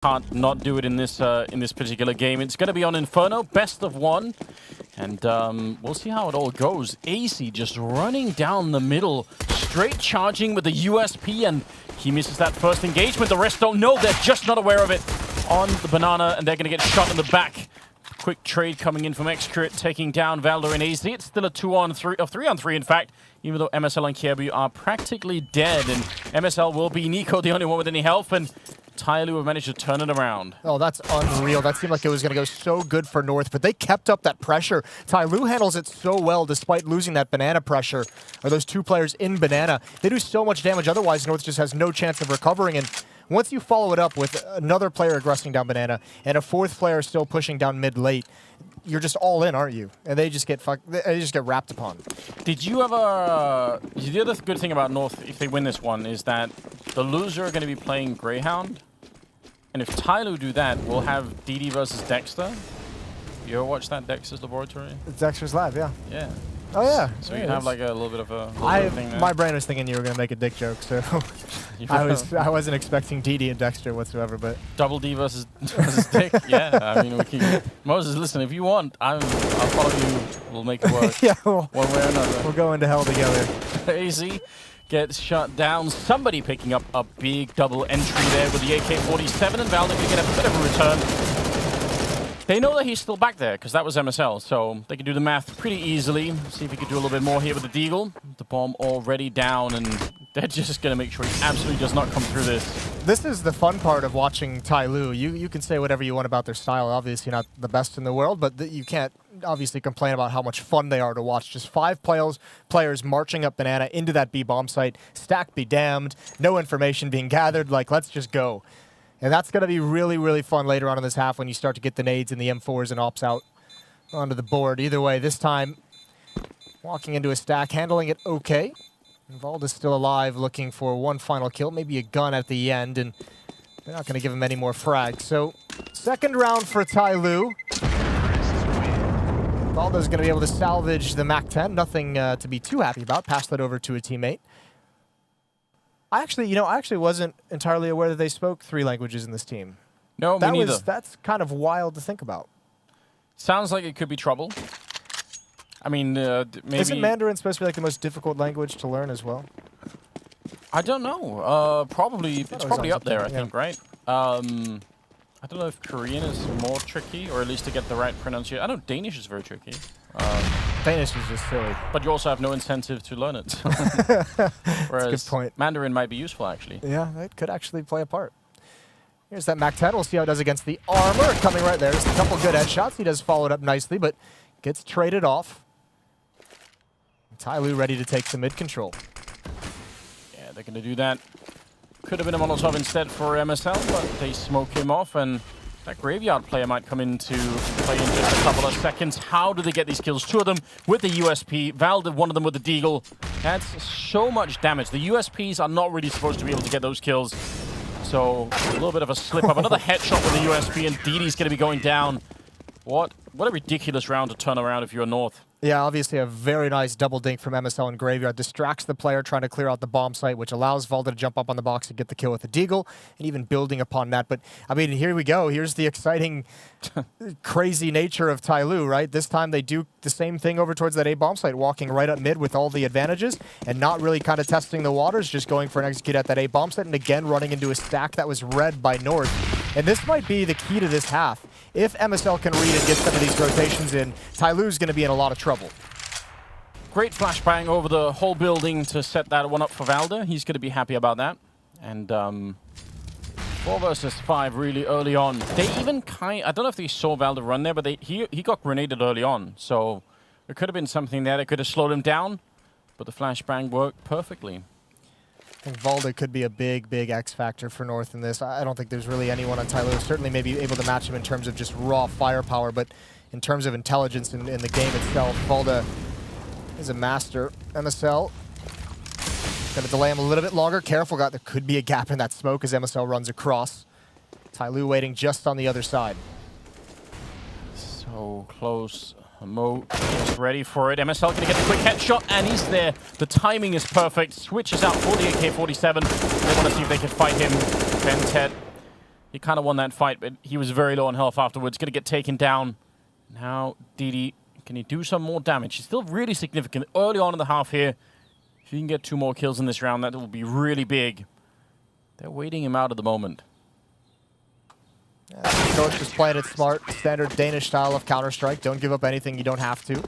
can't not do it in this particular game. It's going to be on Inferno, best of one. And we'll see how it all goes. AC just running down the middle, straight charging with the USP, and he misses that first engagement. The rest don't know. They're just not aware of it on the banana, and they're going to get shot in the back. Quick trade coming in from Xcrit, taking down Valder and AC. It's still a 2-on-3, or 3-on-3 in fact, even though MSL and Kjaerbye are practically dead. And MSL will be Nico, the only one with any health, and TYLOO have managed to turn it around. Oh, that's unreal. That seemed like it was going to go so good for North, but they kept up that pressure. TYLOO handles it so well despite losing that banana pressure, or those two players in banana. They do so much damage, otherwise North just has no chance of recovering. And once you follow it up with another player aggressing down banana and a fourth player still pushing down mid-late, you're just all in, aren't you? And they just get wrapped upon. Did you ever... the other good thing about North, if they win this one, is that the loser are going to be playing Greyhound. And if TYLOO do that, we'll have DD versus Dexter. You ever watch that, Dexter's Laboratory? It's Dexter's Lab, yeah. Yeah. Oh, yeah. So yeah, you have like a little bit of a thing there. My brain was thinking you were going to make a dick joke, so I wasn't expecting DD and Dexter whatsoever, but... Double D versus Dick? Yeah, I mean, we can... Moses, listen, if you want, I'll follow you. We'll make it work. Yeah, one way or another. We'll go into hell together. AC gets shut down. Somebody picking up a big double entry there with the AK-47, and Valder can get a bit of a return. They know that he's still back there, because that was MSL, so they can do the math pretty easily. See if he can do a little bit more here with the Deagle. The bomb already down, and they're just going to make sure he absolutely does not come through this. This is the fun part of watching TYLOO. You can say whatever you want about their style. Obviously not the best in the world, but you can't obviously complain about how much fun they are to watch. Just 5 players marching up banana into that B bomb site. Stack be damned. No information being gathered. Like, let's just go. And that's going to be really, really fun later on in this half when you start to get the nades and the M4s and ops out onto the board. Either way, this time, walking into a stack, handling it okay. Valda's still alive, looking for one final kill, maybe a gun at the end, and they're not going to give him any more frags. So, second round for TYLOO. Valda's going to be able to salvage the MAC-10. Nothing to be too happy about. Pass that over to a teammate. I actually wasn't entirely aware that they spoke 3 languages in this team. No, me neither. That's kind of wild to think about. Sounds like it could be trouble. I mean, maybe... Isn't Mandarin supposed to be like the most difficult language to learn as well? I don't know. Probably, it's probably up there, I think, right? I don't know if Korean is more tricky, or at least to get the right pronunciation. I know Danish is very tricky. Danish is just silly. But you also have no incentive to learn it. Whereas That's a good point. Mandarin might be useful, actually. Yeah, it could actually play a part. Here's that MAC-10. We'll see how it does against the armor. Coming right there. Just a couple good headshots. He does follow it up nicely, but gets traded off. TYLOO ready to take some mid-control. Yeah, they're going to do that. Could have been a Molotov instead for MSL, but they smoke him off, and that Graveyard player might come into play in just a couple of seconds. How do they get these kills? 2 of them with the USP. Valde, one of them with the Deagle. That's so much damage. The USPs are not really supposed to be able to get those kills. So, a little bit of a slip-up. Another headshot with the USP, and DD's going to be going down. What a ridiculous round to turn around if you're North. Yeah, obviously a very nice double dink from MSL and Graveyard. Distracts the player trying to clear out the bomb site, which allows Valde to jump up on the box and get the kill with the Deagle, and even building upon that. But, I mean, here we go. Here's the exciting, crazy nature of TYLOO, right? This time they do the same thing over towards that A bomb site, walking right up mid with all the advantages, and not really kind of testing the waters, just going for an execute at that A bomb site, and again running into a stack that was read by North. And this might be the key to this half. If MSL can read and get some of these rotations in, TYLOO's going to be in a lot of trouble. Great flashbang over the whole building to set that one up for Valde. He's going to be happy about that. And 4 versus 5 really early on. They even I don't know if they saw Valde run there, but he got grenaded early on. So there could have been something there that could have slowed him down. But the flashbang worked perfectly. I think Valde could be a big, big X factor for North in this. I don't think there's really anyone on TYLOO certainly maybe able to match him in terms of just raw firepower, but in terms of intelligence in the game itself, Valde is a master. MSL going to delay him a little bit longer. Careful, there could be a gap in that smoke as MSL runs across. TYLOO waiting just on the other side. So close. Mo is ready for it. MSL going to get a quick headshot, and he's there. The timing is perfect. Switches out for the AK-47. They want to see if they can fight him. Ventet He kind of won that fight, but he was very low on health afterwards. Going to get taken down. Now, DD, can he do some more damage? He's still really significant early on in the half here. If you can get 2 more kills in this round, that will be really big. They're waiting him out at the moment. Yeah, North just playing it smart. Standard Danish style of Counter-Strike. Don't give up anything you don't have to.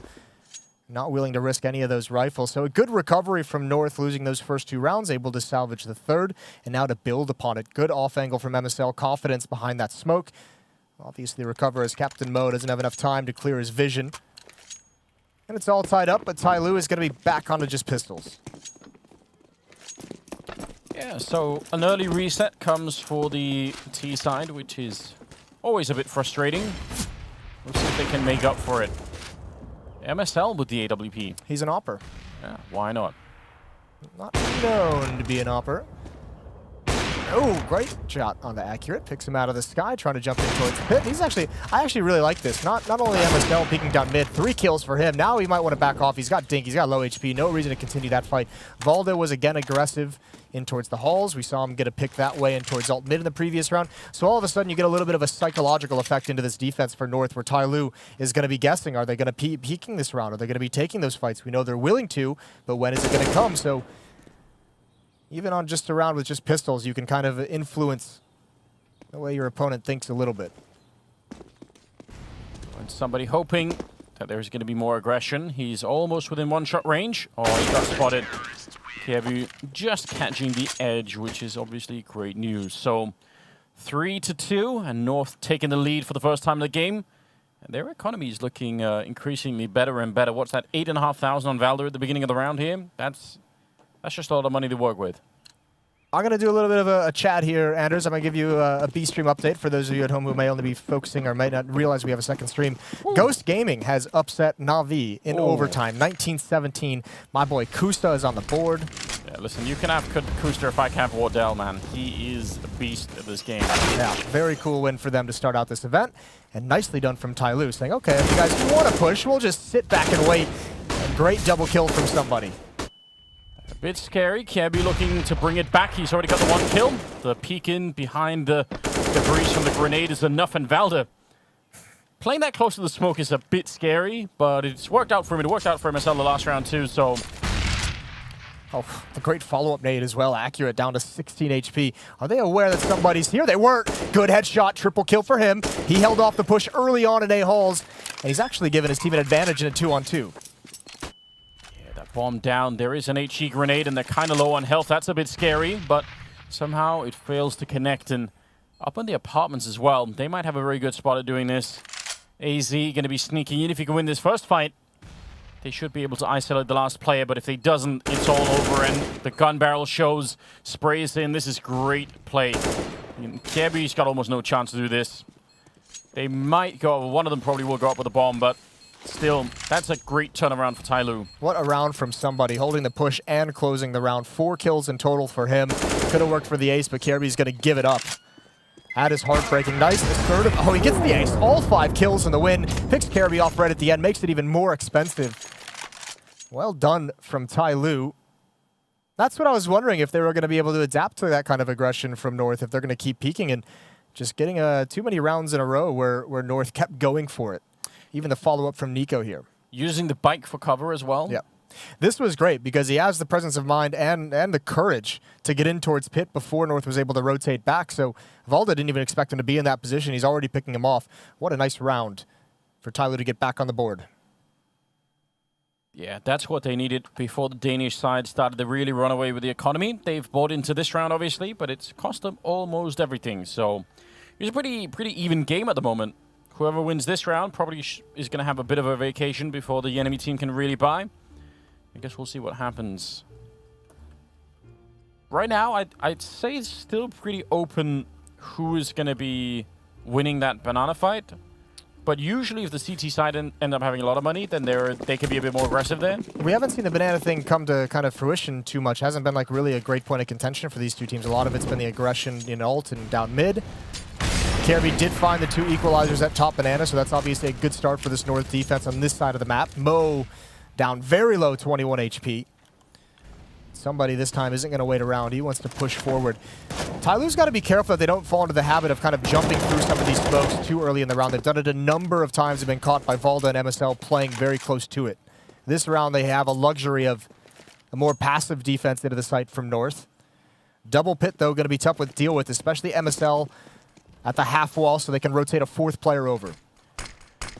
Not willing to risk any of those rifles. So a good recovery from North, losing those first 2 rounds, able to salvage the 3rd, and now to build upon it. Good off angle from MSL, confidence behind that smoke. Obviously recover as Captain Mo doesn't have enough time to clear his vision. And it's all tied up, but TYLOO is going to be back onto just pistols. Yeah, so an early reset comes for the T side, which is always a bit frustrating. We'll see if they can make up for it. MSL with the AWP. He's an opper. Yeah, why not? Not known to be an opper. Oh, great shot on the accurate. Picks him out of the sky, trying to jump in towards the pit. He's actually, I actually really like this. Not only MSL peeking down mid, 3 kills for him. Now he might want to back off. He's got Dink, he's got low HP. No reason to continue that fight. Valda was again aggressive in towards the halls. We saw him get a pick that way in towards alt mid in the previous round. So all of a sudden you get a little bit of a psychological effect into this defense for North, where TYLOO is going to be guessing, are they going to be peeking this round? Are they going to be taking those fights? We know they're willing to, but when is it going to come? So even on just a round with just pistols, you can kind of influence the way your opponent thinks a little bit. And somebody hoping that there's going to be more aggression. He's almost within 1-shot range. Oh, he got spotted. KW just catching the edge, which is obviously great news. So 3-2, and North taking the lead for the first time in the game. And their economy is looking increasingly better and better. What's that, 8,500 on Valder at the beginning of the round here? That's just a lot of money to work with. I'm going to do a little bit of a chat here, Anders. I'm going to give you a B-Stream update for those of you at home who may only be focusing or might not realize we have a second stream. Ooh. Ghost Gaming has upset Na'Vi in overtime, 19-17. My boy Kusta is on the board. Yeah, listen, you can have Kusta if I can have Wardell, man. He is a beast at this game. Yeah, very cool win for them to start out this event. And nicely done from TYLOO, saying, okay, if you guys do want to push, we'll just sit back and wait. A great double kill from somebody. A bit scary. Kirby looking to bring it back. He's already got the 1 kill. The peek in behind the debris from the grenade is enough, and Valda playing that close to the smoke is a bit scary, but it's worked out for him. It worked out for MSL the last round too, so... Oh, the great follow-up nade as well. Accurate, down to 16 HP. Are they aware that somebody's here? They weren't. Good headshot, triple kill for him. He held off the push early on in A-Halls, and he's actually given his team an advantage in a 2-on-2. Bomb down. There is an HE grenade, and they're kind of low on health. That's a bit scary, but somehow it fails to connect. And up in the apartments as well, they might have a very good spot at doing this. AZ going to be sneaking in. If he can win this first fight, they should be able to isolate the last player, but if they doesn't, it's all over, and the gun barrel shows, sprays in. This is great play. Kirby's got almost no chance to do this. They might go, one of them probably will go up with a bomb, but still, that's a great turnaround for TYLOO. What a round from somebody, holding the push and closing the round. 4 kills in total for him. Could have worked for the ace, but Kirby's going to give it up. That is heartbreaking. Nice assertive. Oh, he gets the ace. All 5 kills in the win. Picks Kirby off right at the end. Makes it even more expensive. Well done from TYLOO. That's what I was wondering, if they were going to be able to adapt to that kind of aggression from North, if they're going to keep peaking and just getting too many rounds in a row where North kept going for it. Even the follow-up from Nico here. Using the bike for cover as well. Yeah. This was great because he has the presence of mind and the courage to get in towards pit before North was able to rotate back. So Valda didn't even expect him to be in that position. He's already picking him off. What a nice round for TYLOO to get back on the board. Yeah, that's what they needed before the Danish side started to really run away with the economy. They've bought into this round, obviously, but it's cost them almost everything. So it's a pretty even game at the moment. Whoever wins this round probably is going to have a bit of a vacation before the enemy team can really buy. I guess we'll see what happens. Right now, I'd say it's still pretty open who is going to be winning that banana fight. But usually if the CT side end up having a lot of money, then they can be a bit more aggressive there. We haven't seen the banana thing come to kind of fruition too much. Hasn't been like really a great point of contention for these two teams. A lot of it's been the aggression in ult and down mid. Kirby did find the 2 equalizers at top banana, so that's obviously a good start for this North defense on this side of the map. Mo down very low, 21 HP. Somebody this time isn't going to wait around. He wants to push forward. TYLOO's got to be careful that they don't fall into the habit of kind of jumping through some of these smokes too early in the round. They've done it a number of times. They've been caught by Valda and MSL playing very close to it. This round, they have a luxury of a more passive defense into the site from north. Double pit, though, going to be tough to deal with, especially MSL at the half wall, so they can rotate a fourth player over.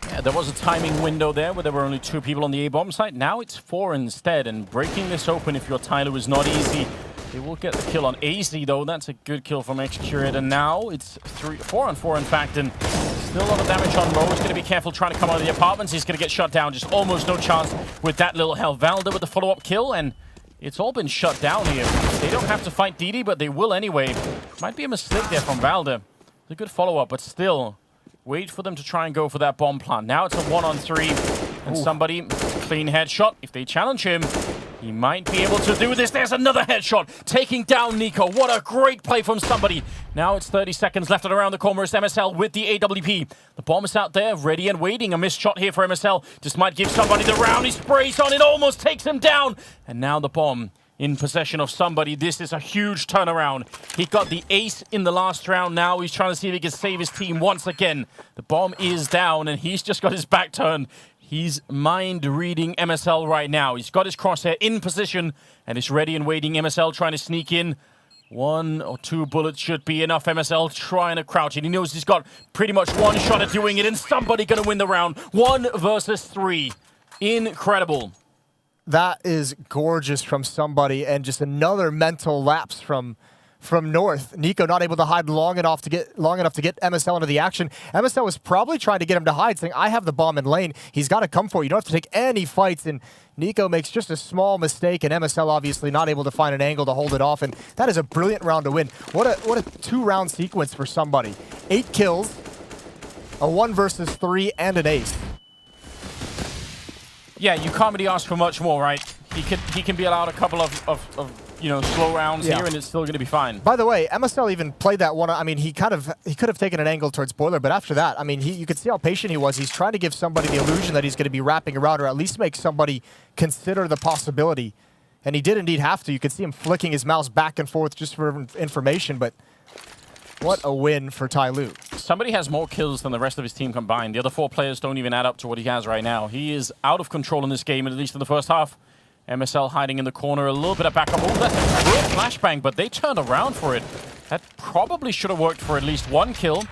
Yeah, there was a timing window there where there were only 2 people on the A-bomb site. Now it's 4 instead, and breaking this open if you're TYLOO is not easy. They will get the kill on AZ, though. That's a good kill from X-Curate, and now it's 4 on 4, in fact, and still a lot of damage on Mo. He's going to be careful trying to come out of the apartments. He's going to get shut down. Just almost no chance with that little hell. Valda with the follow-up kill, and it's all been shut down here. They don't have to fight DD, but they will anyway. Might be a mistake there from Valda. It's a good follow-up, but still, wait for them to try and go for that bomb plant. Now it's a 1-on-3, and somebody, clean headshot. If they challenge him, he might be able to do this. There's another headshot, taking down Nico. What a great play from somebody. Now it's 30 seconds left, and around the corner is MSL with the AWP. The bomb is out there, ready and waiting. A missed shot here for MSL. Just might give somebody the round. He sprays on it, almost takes him down. And now the bomb in possession of somebody. This is a huge turnaround. He got the ace in the last round. Now he's trying to see if he can save his team once again. The bomb is down, and he's just got his back turned. He's mind-reading MSL right now. He's got his crosshair in position, and is ready and waiting. MSL trying to sneak in. 1 or 2 bullets should be enough. MSL trying to crouch it. He knows he's got pretty much 1 shot at doing it, and somebody going to win the round. 1 versus 3. Incredible. That is gorgeous from somebody, and just another mental lapse from North. Nico not able to hide long enough to get MSL into the action. MSL was probably trying to get him to hide, saying, I have the bomb in lane. He's got to come for it. You don't have to take any fights. And Nico makes just a small mistake, and MSL obviously not able to find an angle to hold it off. And that is a brilliant round to win. What a 2-round sequence for somebody. 8 kills, a 1 versus 3, and an ace. Yeah, you can't really ask for much more, right? He can be allowed a couple of slow rounds here, and it's still going to be fine. By the way, MSL even played that one. I mean, he could have taken an angle towards Boiler, but after that, I mean, you could see how patient he was. He's trying to give somebody the illusion that he's going to be wrapping around, or at least make somebody consider the possibility. And he did indeed have to. You could see him flicking his mouse back and forth just for information, but what a win for TYLOO. Somebody has more kills than the rest of his team combined. The other 4 players don't even add up to what he has right now. He is out of control in this game, at least in the first half. MSL hiding in the corner, a little bit of backup. Oh, that's a great flashbang, but they turned around for it. That probably should have worked for at least 1 kill.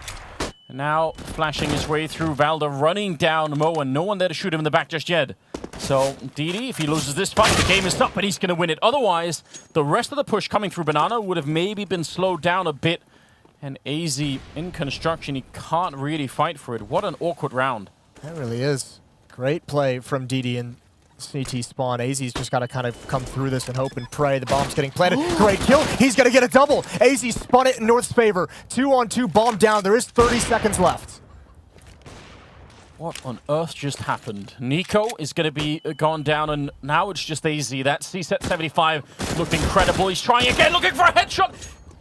And now flashing his way through, Valda running down Mo, and no one there to shoot him in the back just yet. So DD, if he loses this fight, the game is up, but he's going to win it. Otherwise, the rest of the push coming through Banana would have maybe been slowed down a bit. And AZ in construction, he can't really fight for it. What an awkward round. That really is. Great play from DD and CT spawn. AZ's just got to kind of come through this and hope and pray. The bomb's getting planted. Great kill. He's going to get a double. AZ spun it in North's favor. 2-on-2, bomb down. There is 30 seconds left. What on earth just happened? Nico is going to be gone down, and now it's just AZ. That C-set 75 looked incredible. He's trying again, looking for a headshot.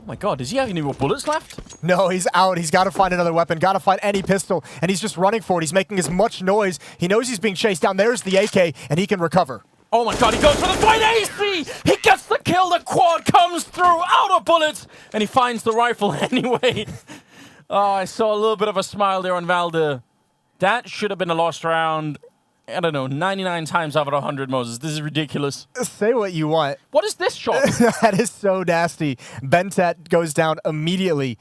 Oh my god, does he have any more bullets left? No, he's out. He's got to find another weapon, got to find any pistol, and he's just running for it. He's making as much noise. He knows he's being chased down. There's the AK, and he can recover. Oh my god, he goes for the fight. AC! He gets the kill. The quad comes through, out of bullets, and he finds the rifle anyway. Oh, I saw a little bit of a smile there on Valda. That should have been a lost round. I don't know, 99 times out of 100, Moses. This is ridiculous. Say what you want. What is this shot? That is so nasty. Bentet goes down immediately.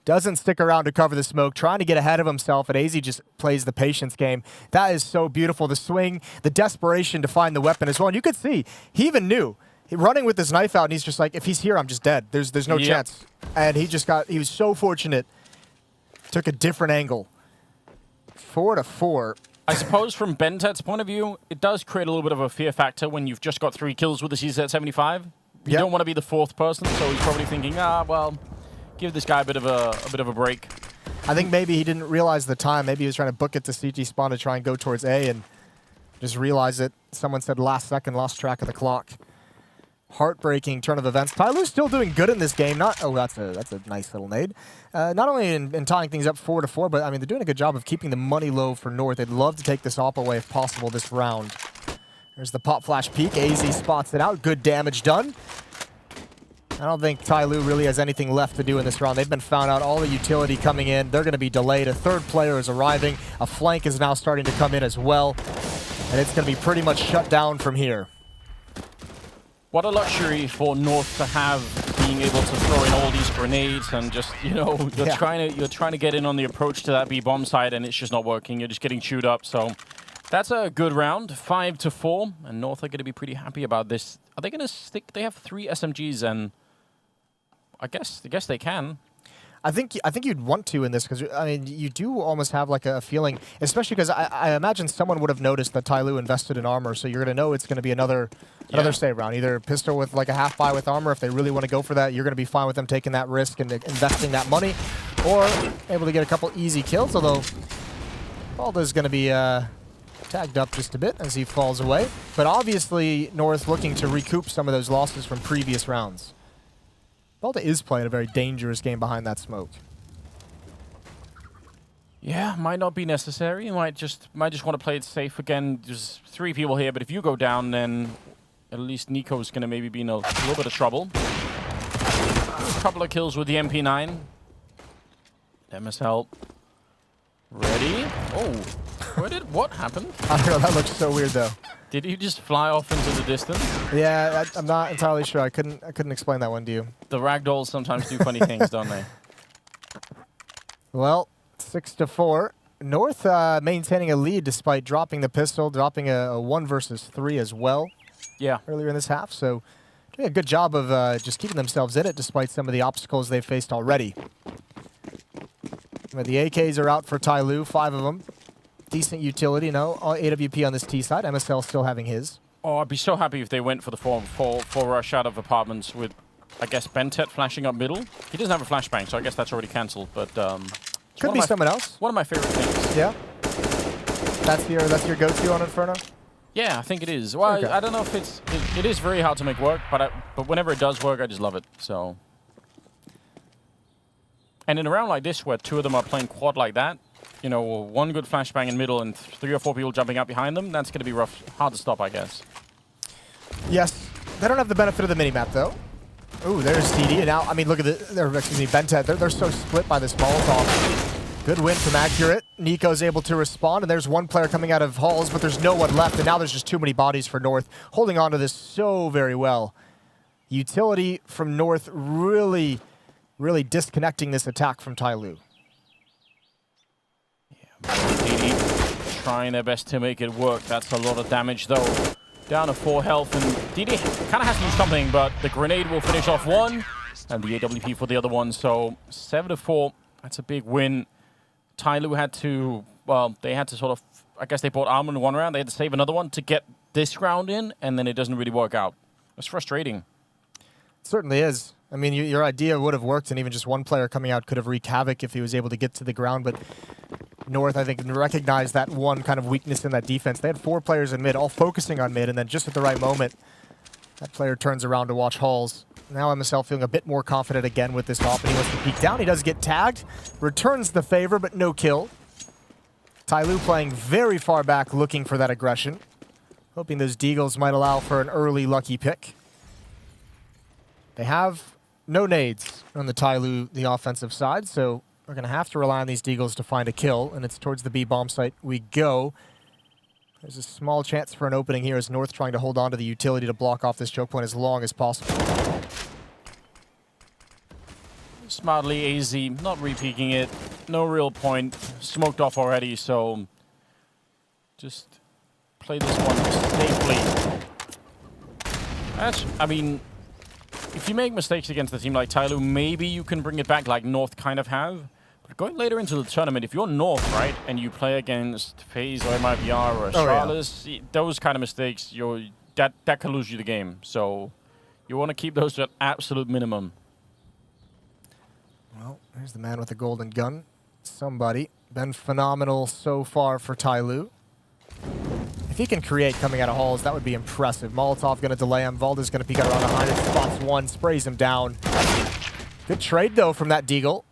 Doesn't stick around to cover the smoke, trying to get ahead of himself, and AZ just plays the patience game. That is so beautiful. The swing, the desperation to find the weapon as well. And you could see, he even knew. Running with his knife out, and he's just like, if he's here, I'm just dead. There's no chance. And he was so fortunate. Took a different angle. 4-4. I suppose from Bentet's point of view, it does create a little bit of a fear factor when you've just got 3 kills with the CZ75. You don't want to be the 4th person, so he's probably thinking, well, give this guy a bit of a break. I think maybe he didn't realize the time. Maybe he was trying to book it to CT spawn to try and go towards A, and just realized it. Someone said last second, lost track of the clock. Heartbreaking turn of events. TYLOO's still doing good in this game. That's a nice little nade. Not only in tying things up 4-4, but I mean they're doing a good job of keeping the money low for North. They'd love to take this op away if possible this round. There's the pop flash peek. AZ spots it out. Good damage done. I don't think TYLOO really has anything left to do in this round. They've been found out, all the utility coming in. They're going to be delayed. A third player is arriving. A flank is now starting to come in as well. And it's going to be pretty much shut down from here. What a luxury for North to have, being able to throw in all these grenades and just, you know, you're trying to get in on the approach to that B bomb side and it's just not working. You're just getting chewed up. So that's a good round, 5-4, and North are going to be pretty happy about this. Are they going to stick? They have 3 SMGs, and I guess they can. I think you'd want to in this, because I mean you do almost have like a feeling, especially because I imagine someone would have noticed that TYLOO invested in armor, so you're going to know it's going to be another save round. Either pistol with like a half buy with armor, if they really want to go for that, you're going to be fine with them taking that risk and investing that money, or able to get a couple easy kills. Although Balda's going to be tagged up just a bit as he falls away, but obviously North looking to recoup some of those losses from previous rounds. Balda is playing a very dangerous game behind that smoke. Yeah, might not be necessary. You might just want to play it safe again. There's 3 people here, but if you go down, then at least Nico's going to maybe be in a little bit of trouble. A couple of kills with the MP9. MSL ready. Oh, what happened? I don't know, that looks so weird though. Did he just fly off into the distance? Yeah, I'm not entirely sure. I couldn't explain that one to you. The ragdolls sometimes do funny things, don't they? Well, 6-4. North maintaining a lead despite dropping the pistol, dropping a 1 versus 3 as well. Yeah. Earlier in this half, so doing a good job of just keeping themselves in it despite some of the obstacles they've faced already. The AKs are out for TYLOO, 5 of them. Decent utility, no. AWP on this T side. MSL still having his. Oh, I'd be so happy if they went for the full rush out of apartments with, I guess, Bentet flashing up middle. He doesn't have a flashbang, so I guess that's already cancelled. But could be someone else. One of my favorite things. Yeah. That's your go-to on Inferno. Yeah, I think it is. Well, okay. I don't know if it is very hard to make work, but whenever it does work, I just love it. So. And in a round like this, where 2 of them are playing quad like that, you know, 1 good flashbang in middle and 3 or 4 people jumping out behind them, that's going to be rough, hard to stop, I guess. Yes. They don't have the benefit of the minimap, though. Ooh, there's TD. And now, I mean, look at Bentet. They're so split by this Molotov. Good win from Accurate. Nico's able to respond, and there's 1 player coming out of halls, but there's no one left, and now there's just too many bodies for North. Holding on to this so very well. Utility from North really disconnecting this attack from TYLOO. DD trying their best to make it work. That's a lot of damage, though. Down to 4 health, and DD kind of has to do something, but the grenade will finish off 1, and the AWP for the other one. So 7-4, that's a big win. TYLOO had to, well, they had to sort of, I guess they bought armor in 1 round. They had to save another one to get this round in, and then it doesn't really work out. It's frustrating. It certainly is. I mean, your idea would have worked, and even just 1 player coming out could have wreaked havoc if he was able to get to the ground, but North, I think, recognized that one kind of weakness in that defense. They had 4 players in mid, all focusing on mid, and then just at the right moment, that player turns around to watch halls. Now MSL feeling a bit more confident again with this op, and he wants to peek down. He does get tagged, returns the favor, but no kill. TYLOO playing very far back, looking for that aggression. Hoping those deagles might allow for an early lucky pick. They have no nades on the TYLOO, the offensive side, so we're going to have to rely on these deagles to find a kill, and it's towards the B bomb site we go. There's a small chance for an opening here as North trying to hold on to the utility to block off this choke point as long as possible. Smartly AZ, not re-peeking it. No real point. Smoked off already, so just play this one safely. I mean, if you make mistakes against a team like TYLOO, maybe you can bring it back like North kind of have. But going later into the tournament, if you're North, right, and you play against FaZe or MIBR or Astralis, those kind of mistakes, that can lose you the game. So you want to keep those to an absolute minimum. Well, there's the man with the golden gun. Somebody. Been phenomenal so far for TYLOO. If he can create coming out of halls, that would be impressive. Molotov going to delay him. Valda's going to peek out around behind it. Spots 1, sprays him down. Good trade, though, from that deagle.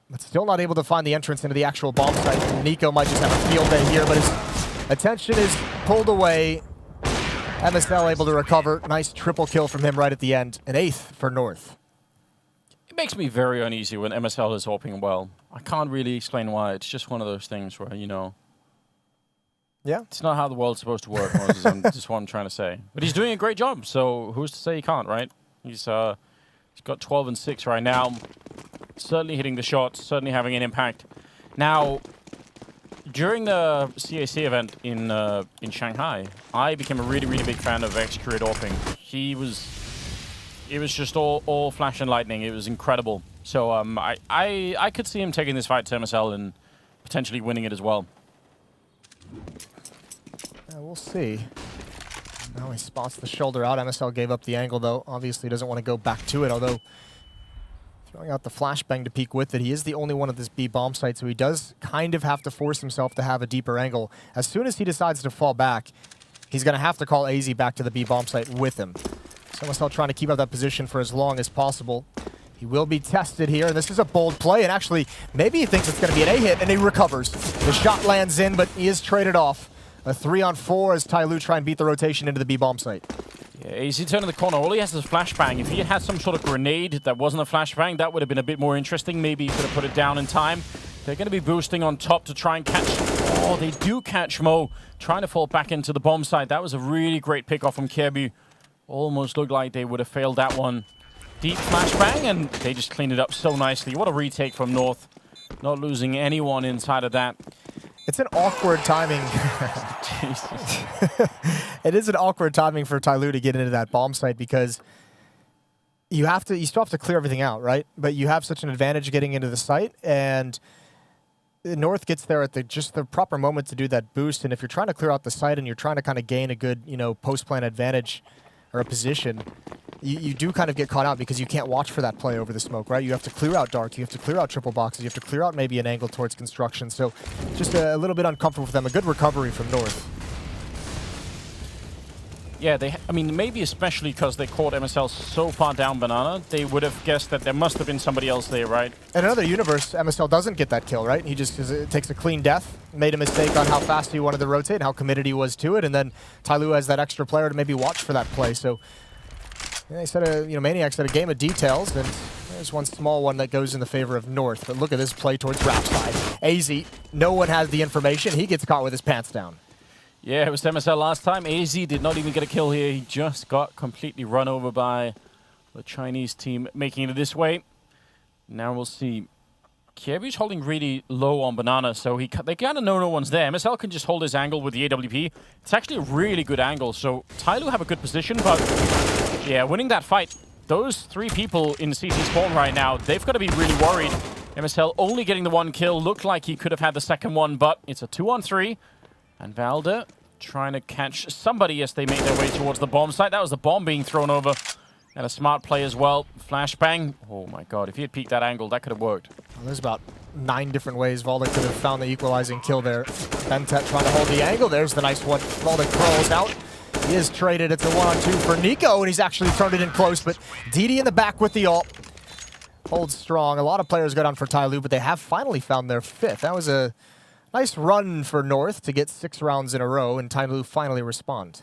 But still not able to find the entrance into the actual bomb site. Nico might just have a field day here, but his attention is pulled away. MSL able to recover. Nice triple kill from him right at the end. An 8th for North. It makes me very uneasy when MSL is opening well. I can't really explain why. It's just one of those things where, you know, Yeah. it's not how the world's supposed to work, Moses. That's what I'm trying to say. But he's doing a great job, so who's to say he can't, right? He's got 12 and 6 right now. Certainly hitting the shots, certainly having an impact. Now, during the CAC event in Shanghai, I became a really, really big fan of Xcurate AWPing. It was just all flash and lightning. It was incredible. So I could see him taking this fight to MSL and potentially winning it as well. Yeah, we'll see. Now he spots the shoulder out. MSL gave up the angle, though. Obviously doesn't want to go back to it, although throwing out the flashbang to peek with it. He is the only one at this B bomb site, so he does kind of have to force himself to have a deeper angle. As soon as he decides to fall back, he's going to have to call AZ back to the B bomb site with him. So MSL trying to keep up that position for as long as possible. He will be tested here, and this is a bold play, and actually, maybe he thinks it's going to be an A hit, and he recovers. The shot lands in, but he is traded off. A 3-on-4 as TYLOO try and beat the rotation into the B bomb site. Yeah, AZ turning the corner. All he has is a flashbang. If he had some sort of grenade that wasn't a flashbang, that would have been a bit more interesting. Maybe he could have put it down in time. They're going to be boosting on top to try and catch... Oh, they do catch Mo, trying to fall back into the bomb site. That was a really great pick off from Kirby. Almost looked like they would have failed that one. Deep flashbang, and they just cleaned it up so nicely. What a retake from North. Not losing anyone inside of that. It's an awkward timing. Jesus. It is an awkward timing for TYLOO to get into that bomb site because you still have to clear everything out, right? But you have such an advantage getting into the site, and North gets there at just the proper moment to do that boost. And if you're trying to clear out the site and you're trying to kind of gain a good, you know, post-plan advantage or a position, you do kind of get caught out because you can't watch for that play over the smoke, right? You have to clear out dark, you have to clear out triple boxes, you have to clear out maybe an angle towards construction. So just a little bit uncomfortable for them. A good recovery from North. Yeah, I mean, maybe especially because they caught MSL so far down Banana, they would have guessed that there must have been somebody else there, right? In another universe, MSL doesn't get that kill, right? He just takes a clean death, made a mistake on how fast he wanted to rotate and how committed he was to it, and then TYLOO has that extra player to maybe watch for that play. So yeah, they said, Maniac said a game of details, and there's one small one that goes in the favor of North. But look at this play towards Rapside. AZ, no one has the information. He gets caught with his pants down. Yeah, it was MSL last time. AZ did not even get a kill here. He just got completely run over by the Chinese team, making it this way. Now we'll see. Kirby's holding really low on Banana, so they kind of know no one's there. MSL can just hold his angle with the AWP. It's actually a really good angle, so TYLOO have a good position, but yeah, winning that fight, those 3 people in CC spawn right now, they've got to be really worried. MSL only getting the 1 kill. Looked like he could have had the second one, but it's a 2-on-3. And Valder trying to catch somebody as they make their way towards the bomb site. That was the bomb being thrown over. And a smart play as well. Flashbang. Oh my god, if he had peeked that angle, that could have worked. Well, there's about 9 different ways Valder could have found the equalizing kill there. Bentet trying to hold the angle. There's the nice one. Valder crawls out. He is traded. It's a 1-on-2 for Nico, and he's actually turned it in close. But DD in the back with the ult. Holds strong. A lot of players go down for TYLOO, but they have finally found their 5th. That was a nice run for North to get 6 rounds in a row, and TYLOO finally respond.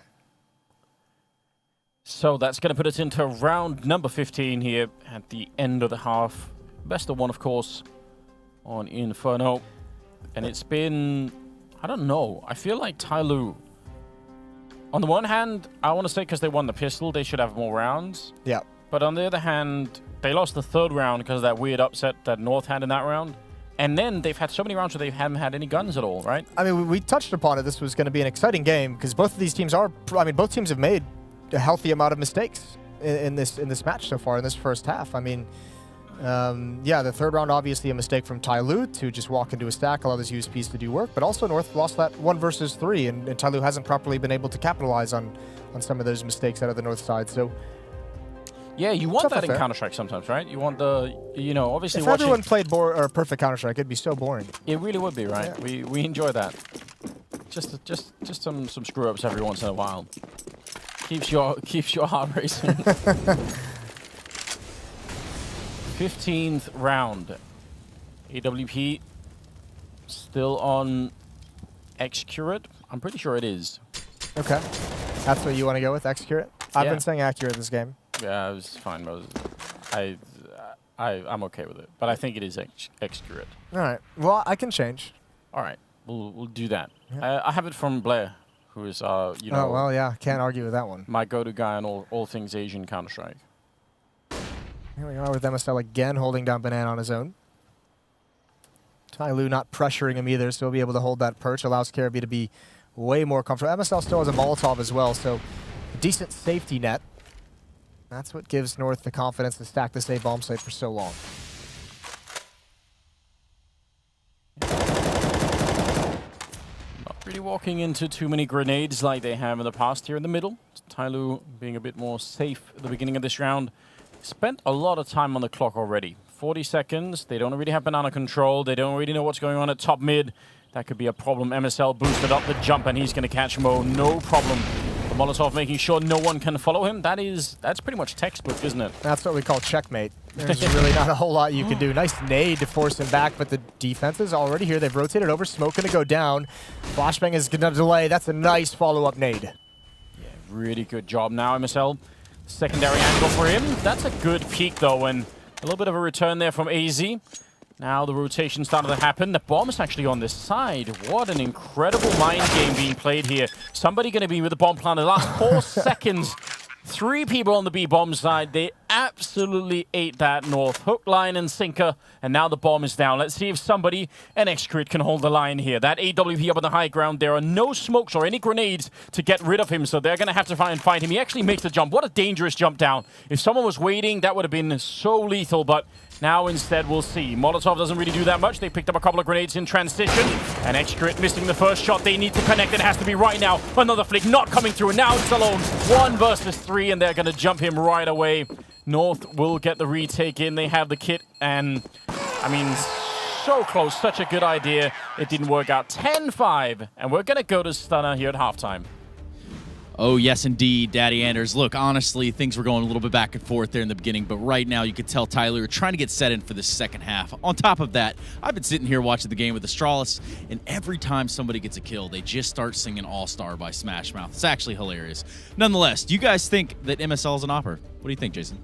So that's going to put us into round number 15 here at the end of the half. Best of 1, of course, on Inferno. And it's been, I don't know, I feel like TYLOO, on the one hand, I want to say because they won the pistol, they should have more rounds. Yeah. But on the other hand, they lost the 3rd round because of that weird upset that North had in that round. And then they've had so many rounds where they haven't had any guns at all, right? I mean, we touched upon it. This was going to be an exciting game because both of these teams both teams have made a healthy amount of mistakes in this match so far, in this first half. I mean, yeah, the 3rd round, obviously a mistake from TYLOO to just walk into a stack, allow those USPs to do work. But also North lost that 1 versus 3, and TYLOO hasn't properly been able to capitalize on some of those mistakes out of the North side. So yeah, you want that in Counter-Strike sometimes, right? You want the, obviously if everyone played perfect Counter-Strike, it'd be so boring. It really would be, right? Yeah. We enjoy that. Just some screw-ups every once in a while. Keeps your heart racing. 15th round. AWP still on Xcurate. I'm pretty sure it is. Okay. That's what you want to go with, Xcurate? I've been saying accurate this game. Yeah, it was fine. I I'm okay with it. But I think it is accurate. All right. Well, I can change. All right, we'll do that. Yeah. I have it from Blair, who is you know. Oh well, yeah. Can't argue with that one. My go-to guy on all things Asian Counter-Strike. Here we are with MSL again holding down Banana on his own. TYLOO not pressuring him either, so he'll be able to hold that perch. Allows Caribbean to be way more comfortable. MSL still has a Molotov as well, so a decent safety net. That's what gives North the confidence to stack this A bomb site for so long. Not really walking into too many grenades like they have in the past here in the middle. TYLOO being a bit more safe at the beginning of this round. Spent a lot of time on the clock already. 40 seconds. They don't really have banana control. They don't really know what's going on at top mid. That could be a problem. MSL boosted up the jump, and he's going to catch Mo. No problem. The Molotov making sure no one can follow him. That's pretty much textbook, isn't it? That's what we call checkmate. There's really not a whole lot you can do. Nice nade to force him back, but the defense is already here. They've rotated over. Smoke going to go down. Flashbang is going to delay. That's a nice follow-up nade. Yeah, really good job now, MSL. Secondary angle for him. That's a good peek, though, and a little bit of a return there from AZ. Now the rotation started to happen. The bomb is actually on this side. What an incredible mind game being played here. Somebody going to be with the bomb plan. The last 4 seconds. 3 people on the B bomb side. They absolutely ate that North. Hook, line, and sinker. And now the bomb is down. Let's see if somebody, an X-Crit, can hold the line here. That AWP up on the high ground. There are no smokes or any grenades to get rid of him, so they're going to have to try and find him. He actually makes the jump. What a dangerous jump down. If someone was waiting, that would have been so lethal, but now instead we'll see. Molotov doesn't really do that much. They picked up a couple of grenades in transition. And X-Crit missing the first shot. They need to connect. It has to be right now. Another flick not coming through, and now it's alone. 1 versus 3, and they're going to jump him right away. North will get the retake in. They have the kit, and I mean, so close. Such a good idea. It didn't work out. 10-5, and we're going to go to Stunner here at halftime. Oh, yes, indeed, Daddy Anders. Look, honestly, things were going a little bit back and forth there in the beginning, but right now you could tell TYLOO are trying to get set in for the second half. On top of that, I've been sitting here watching the game with Astralis, and every time somebody gets a kill, they just start singing All-Star by Smash Mouth. It's actually hilarious. Nonetheless, do you guys think that MSL is an opera? What do you think, Jason?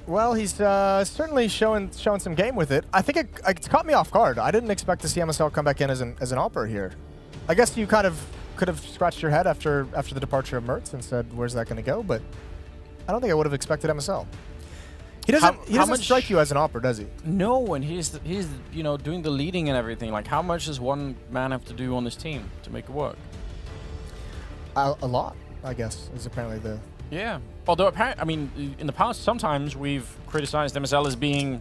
Well, he's certainly showing some game with it. I think it's caught me off guard. I didn't expect to see MSL come back in as an opera here. I guess you kind of could have scratched your head after the departure of Mertz and said, "Where's that going to go?" But I don't think I would have expected MSL. He doesn't strike you as an opera, does he? No, and he's you know, doing the leading and everything. Like, how much does one man have to do on this team to make it work? A lot, I guess, is apparently the. Yeah. Although apparently, I mean, in the past, sometimes we've criticized MSL as being,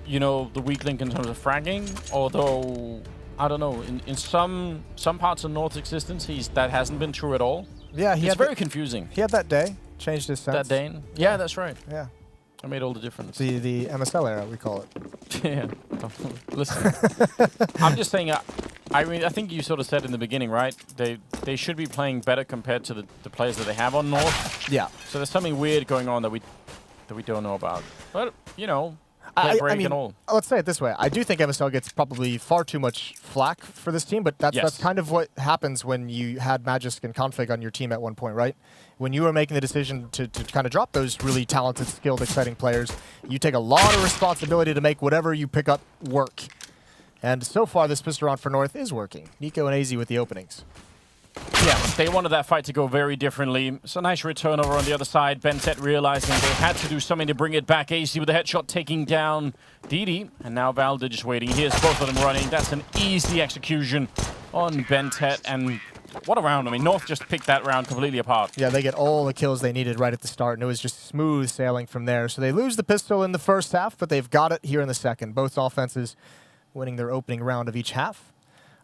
you know, the weak link in terms of fragging. Although, I don't know, in some parts of North's existence, that hasn't been true at all. Yeah, it's very confusing. He had that day, changed his sense. That day, yeah, that's right. Yeah, it made all the difference. The MSL era, we call it. Yeah, listen, I'm just saying. I mean, I think you sort of said in the beginning, right? They should be playing better compared to the players that they have on North. Yeah. So there's something weird going on that we don't know about. But you know. I mean, let's say it this way. I do think MSL gets probably far too much flack for this team, but that's kind of what happens when you had Magisk and Config on your team at one point, right? When you were making the decision to kind of drop those really talented, skilled, exciting players, you take a lot of responsibility to make whatever you pick up work. And so far, this pistol round for North is working. Nico and AZ with the openings. Yeah, they wanted that fight to go very differently. It's a nice return over on the other side. Bentet realizing they had to do something to bring it back. AZ with the headshot taking down Didi. And now Valda just waiting. Here's both of them running. That's an easy execution on Bentet. And what a round. I mean, North just picked that round completely apart. Yeah, they get all the kills they needed right at the start, and it was just smooth sailing from there. So they lose the pistol in the first half, but they've got it here in the second. Both offenses winning their opening round of each half.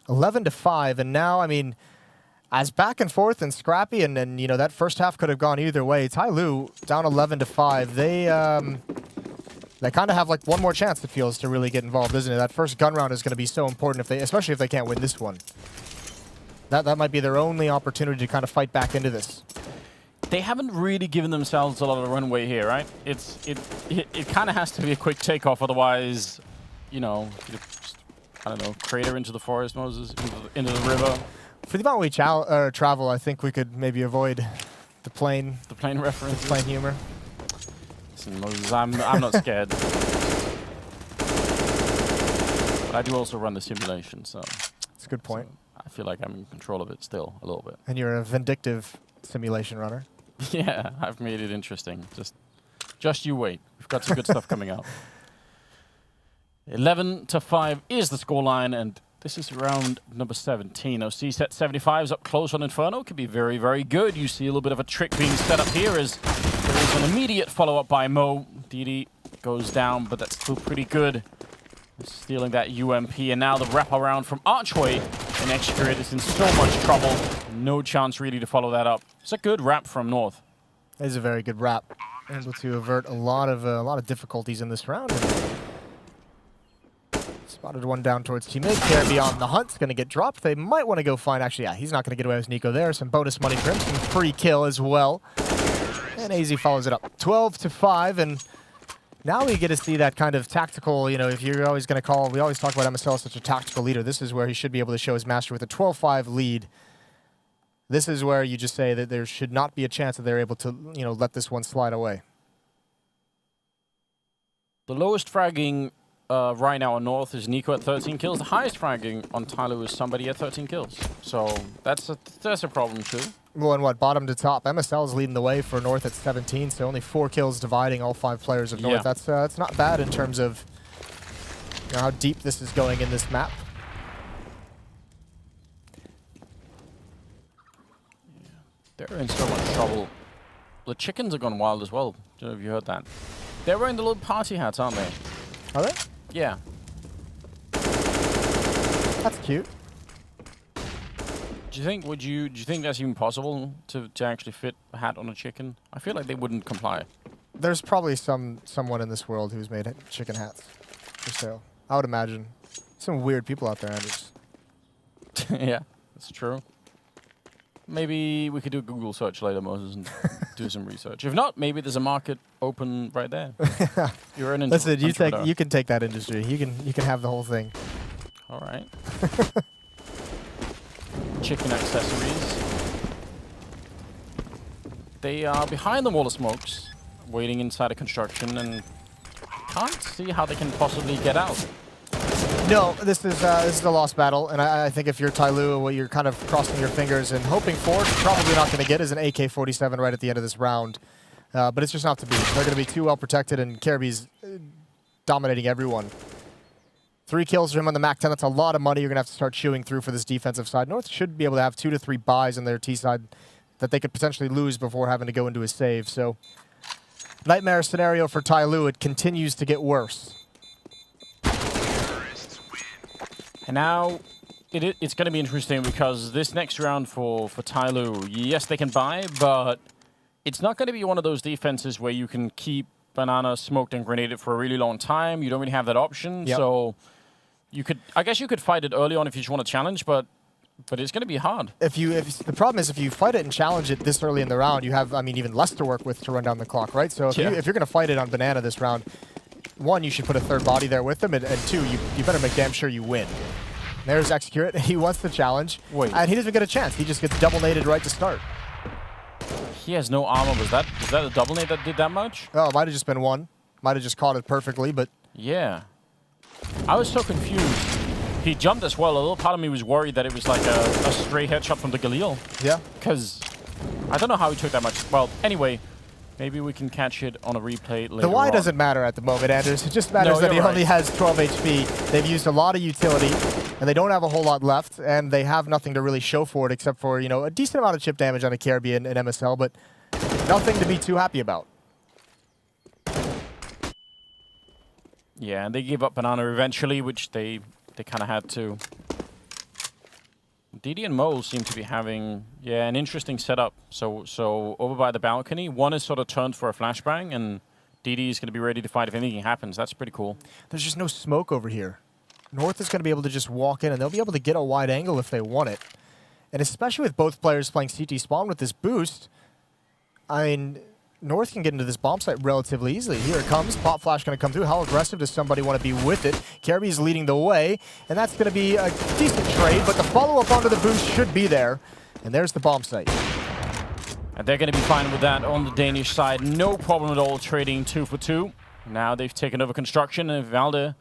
11-5, and now, I mean, as back and forth and scrappy, and you know, that first half could have gone either way. TYLOO down 11-5. They kind of have like one more chance, it feels, to really get involved, isn't it? That first gun round is going to be so important, especially if they can't win this one. That might be their only opportunity to kind of fight back into this. They haven't really given themselves a lot of runway here, right? It kind of has to be a quick takeoff, otherwise, you know, I don't know, crater into the forest, Moses, into the river. For the amount we travel, I think we could maybe avoid The plane reference. plane humor. Listen, Moses, I'm not scared. But I do also run the simulation, so. That's a good point. So I feel like I'm in control of it still, a little bit. And you're a vindictive simulation runner. Yeah, I've made it interesting. Just you wait. We've got some good stuff coming up. 11-5 is the scoreline, and this is round number 17. OC set 75 is up close on Inferno. Could be very, very good. You see a little bit of a trick being set up here as there is an immediate follow-up by Mo. DD goes down, but that's still pretty good. Stealing that UMP, and now the wraparound from Archway. And Execute is in so much trouble. No chance really to follow that up. It's a good wrap from North. It is a very good wrap. Able to avert a lot of difficulties in this round. Spotted one down towards team mid. Careby on the hunt. Going to get dropped. They might want to go find... Actually, yeah, he's not going to get away with Nico there. Some bonus money for him. Some free kill as well. And AZ follows it up. 12-5, and now we get to see that kind of tactical, you know, if you're always going to call... We always talk about MSL as such a tactical leader. This is where he should be able to show his mastery with a 12-5 lead. This is where you just say that there should not be a chance that they're able to, you know, let this one slide away. The lowest fragging right now on North is Nico at 13 kills. The highest fragging on TYLOO is somebody at 13 kills. So that's a problem too. Well, and what, bottom to top? MSL is leading the way for North at 17, so only 4 kills dividing all 5 players of North. Yeah. That's not bad in terms of, you know, how deep this is going in this map. They're in so much trouble. The chickens are gone wild as well. Don't know if you heard that. They're wearing the little party hats, aren't they? Are they? Yeah. That's cute. Do you think that's even possible to actually fit a hat on a chicken? I feel like they wouldn't comply. There's probably someone in this world who's made chicken hats for sale. I would imagine. Some weird people out there, Anders. Yeah, that's true. Maybe we could do a Google search later, Moses, and do some research. If not, maybe there's a market open right there. You're an Listen, you can take that industry. You can have the whole thing. All right. Chicken accessories. They are behind the wall of smokes, waiting inside a construction, and can't see how they can possibly get out. No, this is a lost battle, and I think if you're TYLOO, what you're kind of crossing your fingers and hoping for, probably not going to get is an AK-47 right at the end of this round. But it's just not to be. They're going to be too well protected, and Careby's dominating everyone. 3 kills for him on the MAC-10. That's a lot of money you're going to have to start chewing through for this defensive side. North should be able to have 2 to 3 buys on their T side that they could potentially lose before having to go into a save. So, nightmare scenario for TYLOO. It continues to get worse. And now it's going to be interesting because this next round for TYLOO, yes, they can buy, but it's not going to be one of those defenses where you can keep Banana smoked and grenaded for a really long time. You don't really have that option. Yep. So you could, I guess you could fight it early on if you just want to challenge, but it's going to be hard. The problem is if you fight it and challenge it this early in the round, you have, I mean, even less to work with to run down the clock, right? So if you're going to fight it on Banana this round, 1, you should put a 3rd body there with them, and 2, you better make damn sure you win. There's Execute. He wants the challenge. Wait. And he doesn't get a chance. He just gets double naded right to start. He has no armor. Was that a double nade that did that much? Oh, it might have just been 1. Might have just caught it perfectly, but... Yeah. I was so confused. He jumped as well. A little part of me was worried that it was like a stray headshot from the Galil. Yeah. Because I don't know how he took that much. Well, anyway, maybe we can catch it on a replay later The Y on. doesn't matter at the moment, Anders. It just matters that he only has 12 HP. They've used a lot of utility, and they don't have a whole lot left, and they have nothing to really show for it except for, you know, a decent amount of chip damage on a Careby and MSL, but nothing to be too happy about. Yeah, and they gave up Banana eventually, which they kind of had to. DD and Mo seem to be having, an interesting setup. So over by the balcony, one is sort of turned for a flashbang, and DD is going to be ready to fight if anything happens. That's pretty cool. There's just no smoke over here. North is going to be able to just walk in, and they'll be able to get a wide angle if they want it. And especially with both players playing CT spawn with this boost, I mean, North can get into this bomb site relatively easily. Here it comes. Pop flash going to come through. How aggressive does somebody want to be with it? Careby's leading the way, and that's going to be a decent trade, but the follow-up onto the boost should be there. And there's the bomb site. And they're going to be fine with that on the Danish side. No problem at all trading 2 for 2. Now they've taken over construction, and Valde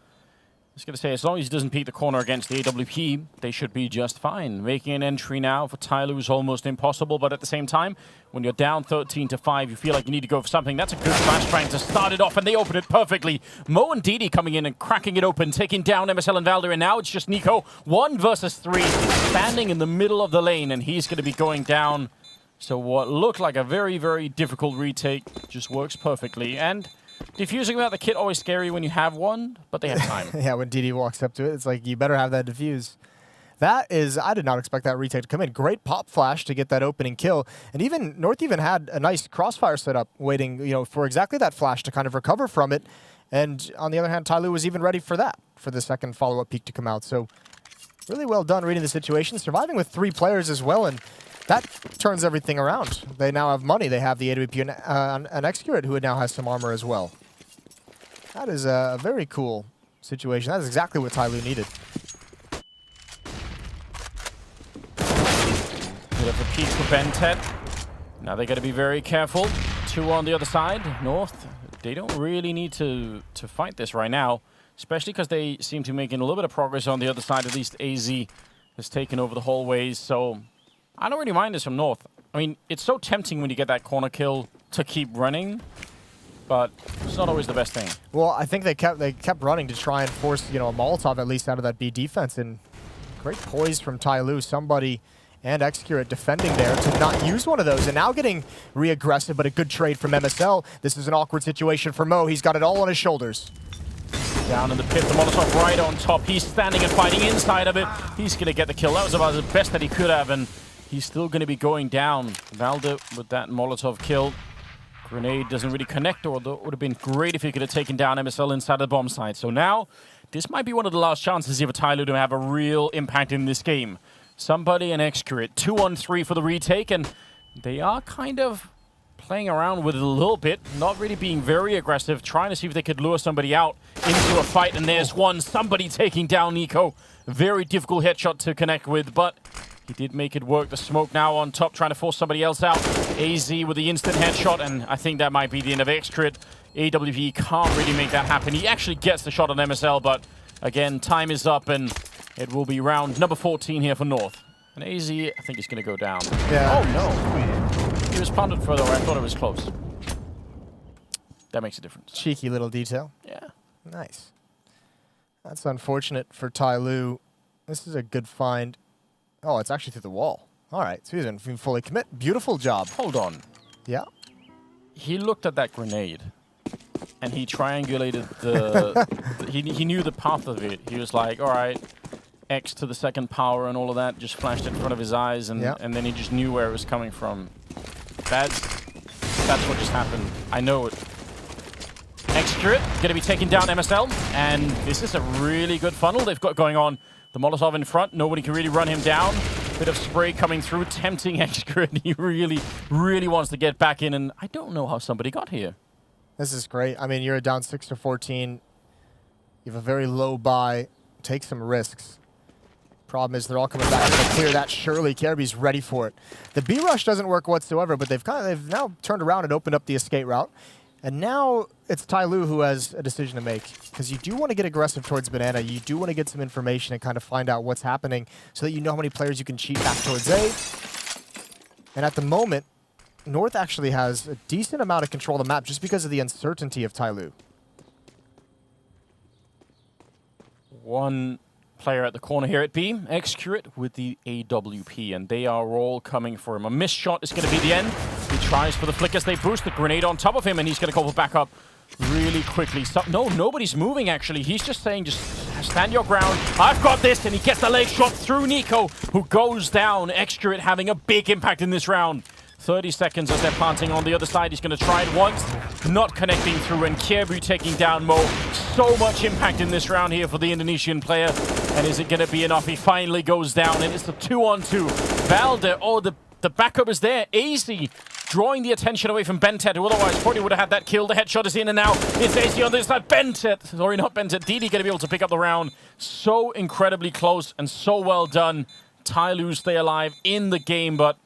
is going to say as long as he doesn't peek the corner against the AWP, they should be just fine. Making an entry now for TYLOO is almost impossible, but at the same time, when you're down 13 to 5, you feel like you need to go for something. That's a good flash trying to start it off, and they open it perfectly. Mo and Didi coming in and cracking it open, taking down MSL and Valde, and now it's just Nico. 1 versus 3, standing in the middle of the lane, and he's going to be going down. So what looked like a very, very difficult retake just works perfectly. And diffusing without the kit always scary when you have one, but they have time. Yeah, when DD walks up to it, it's like, you better have that diffuse. That is, I did not expect that retake to come in. Great pop flash to get that opening kill. And even, North even had a nice crossfire setup waiting, you know, for exactly that flash to kind of recover from it. And on the other hand, TYLOO was even ready for that, for the second follow-up peak to come out. So really well done reading the situation, surviving with 3 players as well, and that turns everything around. They now have money. They have the AWP and an Excurate who now has some armor as well. That is a very cool situation. That is exactly what TYLOO needed. Bit of a peek for Bentet. Now they got to be very careful. 2 on the other side. North, they don't really need to fight this right now, especially because they seem to be making a little bit of progress on the other side. At least AZ has taken over the hallways, so I don't really mind this from North. I mean, it's so tempting when you get that corner kill to keep running, but it's not always the best thing. Well, I think they kept running to try and force, you know, a Molotov at least out of that B defense, and great poise from TYLOO. Somebody and Excurate defending there to not use one of those, and now getting re-aggressive, but a good trade from MSL. This is an awkward situation for Mo. He's got it all on his shoulders. Down in the pit, the Molotov right on top. He's standing and fighting inside of it. He's going to get the kill. That was about the best that he could have, and he's still going to be going down. Valde with that Molotov kill. Grenade doesn't really connect, although it would have been great if he could have taken down MSL inside the bomb site. So now, this might be one of the last chances here for TYLOO to have a real impact in this game. Somebody and Excurate, 2 on 3 for the retake, and they are kind of playing around with it a little bit, not really being very aggressive, trying to see if they could lure somebody out into a fight, and there's one. Somebody taking down Nico. Very difficult headshot to connect with, but he did make it work. The smoke now on top, trying to force somebody else out. AZ with the instant headshot, and I think that might be the end of Excurate. AWP can't really make that happen. He actually gets the shot on MSL, but again, time is up, and it will be round number 14 here for North. And AZ, I think he's going to go down. Yeah. Oh, no. He was punted further away. I thought it was close. That makes a difference. Cheeky little detail. Yeah. Nice. That's unfortunate for TYLOO. This is a good find. Oh, it's actually through the wall. All right, so he's going to fully commit. Beautiful job. Hold on. Yeah. He looked at that grenade, and he triangulated the... he knew the path of it. He was like, all right, X to the second power and all of that just flashed in front of his eyes, and, and then he just knew where it was coming from. That's what just happened. I know it. Excurate going to be taking down MSL, and this is a really good funnel they've got going on. The Molotov in front, nobody can really run him down. Bit of spray coming through, tempting Excurate. He really, really wants to get back in, and I don't know how somebody got here. This is great. I mean, you're down 6 to 14. You have a very low buy. Take some risks. Problem is they're all coming back to clear that. Surely Carby's ready for it. The B rush doesn't work whatsoever, but they've now turned around and opened up the escape route. And now it's TYLOO who has a decision to make, because you do want to get aggressive towards Banana. You do want to get some information and kind of find out what's happening so that you know how many players you can cheat back towards A. And at the moment, North actually has a decent amount of control of the map just because of the uncertainty of TYLOO. One player at the corner here at B, Excurate with the AWP, and they are all coming for him. A missed shot is going to be the end. He tries for the flickers. They boost the grenade on top of him, and he's going to go for backup really quickly. So, no, nobody's moving, actually. He's just saying, just stand your ground. I've got this, and he gets the leg shot through Nico, who goes down. Excurate having a big impact in this round. 30 seconds as they're planting on the other side. He's going to try it once, not connecting through, and Kierbu taking down Mo. So much impact in this round here for the Indonesian player. And is it going to be enough? He finally goes down, and it's a 2-on-2. Valde, oh, the backup is there. AZ drawing the attention away from Bentet, who otherwise probably would have had that kill. The headshot is in, and now it's AZ on this side. Bentet, sorry, not Bentet. Didi going to be able to pick up the round. So incredibly close and so well done. TYLOO stay alive in the game, but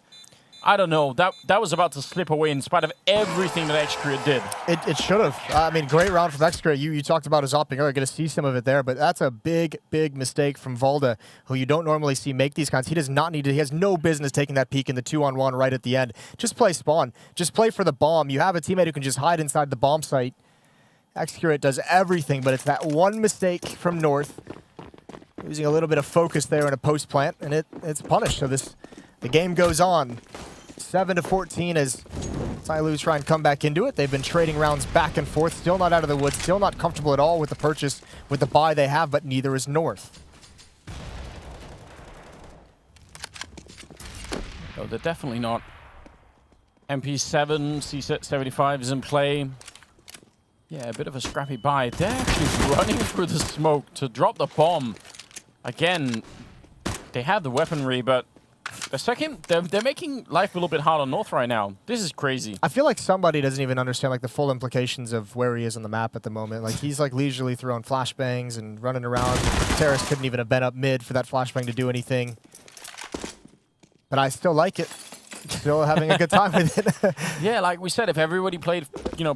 I don't know. That was about to slip away in spite of everything that Xcreate did. It should have. I mean, great round from Xcreate. You talked about his opting earlier. Going to see some of it there, but that's a big mistake from Valda, who you don't normally see make these kinds. He does not need to. He has no business taking that peek in the 2-on-1 right at the end. Just play spawn. Just play for the bomb. You have a teammate who can just hide inside the bomb site. Xcreate does everything, but it's that one mistake from North, losing a little bit of focus there in a post plant, and it's punished. So the game goes on. 7-14 as TYLOO try and come back into it. They've been trading rounds back and forth, still not out of the woods, still not comfortable at all with the purchase, with the buy they have, but neither is North. No, they're definitely not. MP7, C75 is in play. Yeah, a bit of a scrappy buy. They're actually running through the smoke to drop the bomb. Again, they have the weaponry, but they're making life a little bit hard on North right now. This is crazy. I feel like somebody doesn't even understand like the full implications of where he is on the map at the moment. Like he's like leisurely throwing flashbangs and running around. Terrace couldn't even have been up mid for that flashbang to do anything. But I still like it. Still having a good time with it. Yeah, like we said, if everybody played,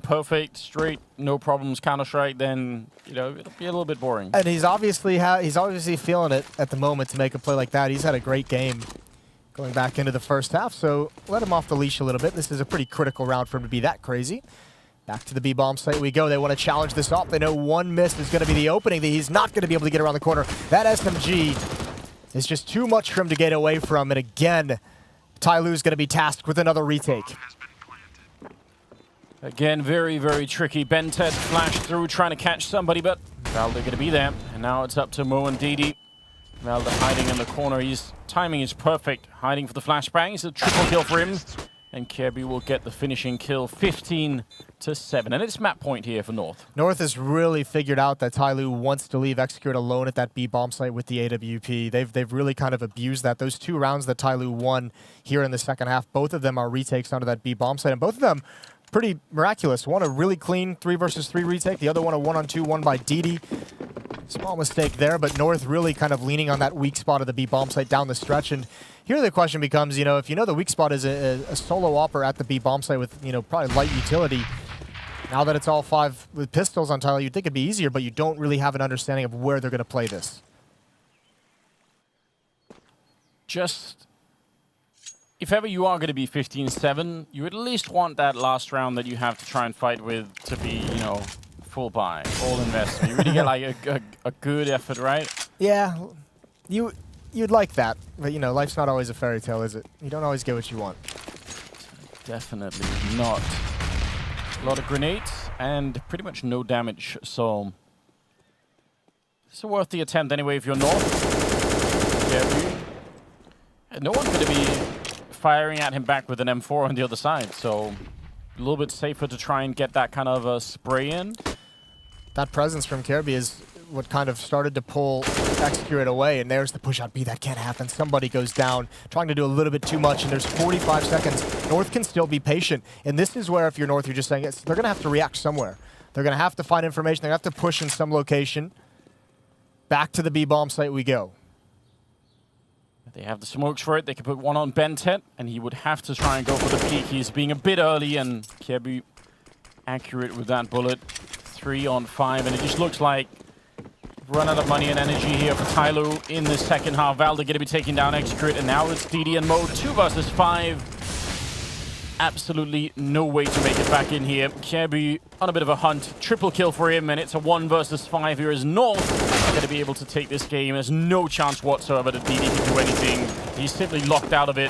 perfect, straight, no problems Counter-Strike, then, it'll be a little bit boring. And he's obviously feeling it at the moment to make a play like that. He's had a great game going back into the first half, so let him off the leash a little bit. This is a pretty critical round for him to be that crazy. Back to the B-bomb site we go. They want to challenge this off. They know one miss is going to be the opening, that he's not going to be able to get around the corner. That SMG is just too much for him to get away from, and again, TYLOO's going to be tasked with another retake. Again, very, very tricky. Bented flashed through, trying to catch somebody, but Valda going to be there. And now it's up to Mo and Didi. Valda hiding in the corner. His timing is perfect. Hiding for the flashbang. It's a triple kill for him. And Kirby will get the finishing kill, 15-7. And it's map point here for North. North has really figured out that TYLOO wants to leave Xcreate alone at that B-bomb site with the AWP. They've really kind of abused that. Those two rounds that TYLOO won here in the second half, both of them are retakes onto that B-bomb site. And both of them pretty miraculous. One a really clean 3 versus 3 retake. The other one a 1-on-2, won by Didi. Small mistake there, but North really kind of leaning on that weak spot of the B-bomb site down the stretch. And here the question becomes, if the weak spot is a solo opper at the B-bomb site with, probably light utility, now that it's all 5 with pistols on TYLOO, you'd think it'd be easier, but you don't really have an understanding of where they're going to play this. Just, if ever you are going to be 15-7, you at least want that last round that you have to try and fight with to be, full buy, all investment. You really get like a good effort, right? Yeah, you'd like that, but life's not always a fairy tale, is it? You don't always get what you want. Definitely not. A lot of grenades and pretty much no damage, so it's worth the attempt anyway if you're North. Yeah, no one's going to be firing at him back with an M4 on the other side, so a little bit safer to try and get that kind of a spray in. That presence from Kirby is what kind of started to pull Xcreate away, and there's the push out B. That can't happen. Somebody goes down, trying to do a little bit too much, and there's 45 seconds. North can still be patient, and this is where, if you're North, you're just saying they're going to have to react somewhere. They're going to have to find information. They're going to have to push in some location. Back to the B-bomb site we go. They have the smokes for it. They can put one on Bentet, and he would have to try and go for the peak. He's being a bit early, and Kirby accurate with that bullet. 3 on 5, and it just looks like run out of money and energy here for TYLOO in the second half. Valda going to be taking down Xcreate, and now it's Didi and Mo, 2 versus 5. Absolutely no way to make it back in here. Kirby on a bit of a hunt. Triple kill for him, and it's a 1 versus 5 here as North going to be able to take this game. There's no chance whatsoever that Didi can do anything. He's simply locked out of it.